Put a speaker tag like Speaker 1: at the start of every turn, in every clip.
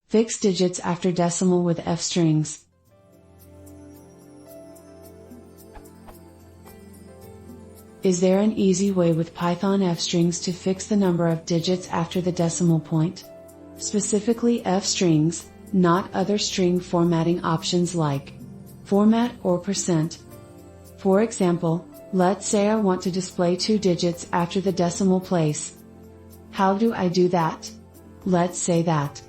Speaker 1: Fix digits after decimal with fstrings. Is there an easy way with Python fstrings to fix the number of digits after the decimal point? Specifically fstrings, not other string formatting options like format or %. For example, let's say I want to display 2 digits after the decimal place. How do I do that? Let's say that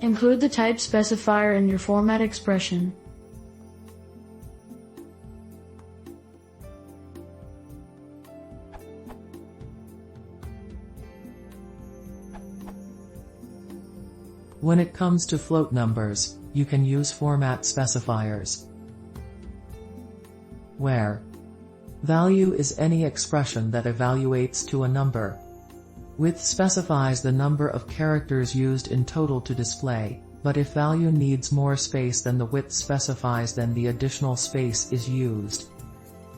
Speaker 2: include the type specifier in your format expression.
Speaker 3: When it comes to float numbers, you can use format specifiers, where value is any expression that evaluates to a number. Width specifies the number of characters used in total to display, but if value needs more space than the width specifies, then the additional space is used.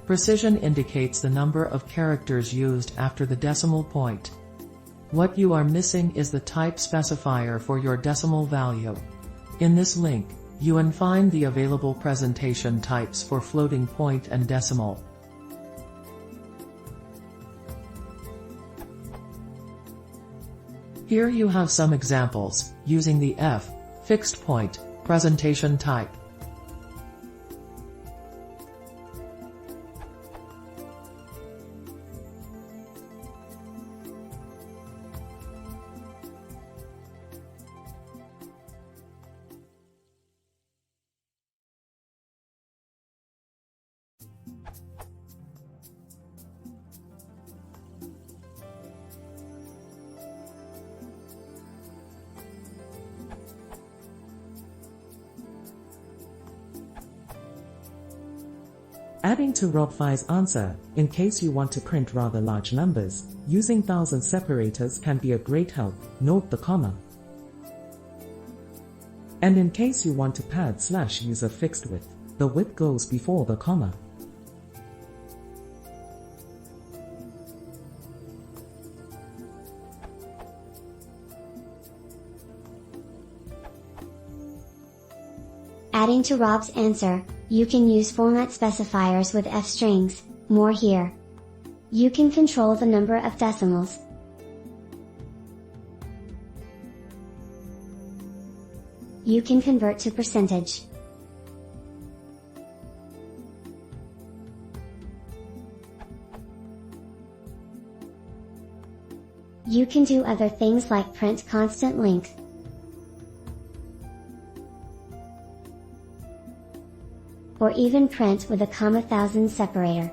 Speaker 3: Precision indicates the number of characters used after the decimal point. What you are missing is the type specifier for your decimal value. In this link, you can find the available presentation types for floating point and decimal. Here you have some examples, using the fixed point presentation type.
Speaker 4: Adding to Rob5's answer, in case you want to print rather large numbers, using thousand separators can be a great help, note the comma. And in case you want to pad / use a fixed width, the width goes before the comma.
Speaker 5: Adding to Rob's answer, you can use format specifiers with fstrings, more here. You can control the number of decimals. You can convert to percentage. You can do other things like print constant length. Or even print with a thousand separator.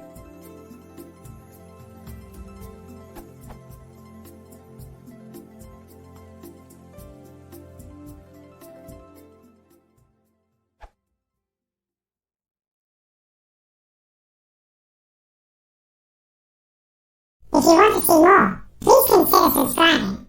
Speaker 6: If you want to see more, please consider subscribing.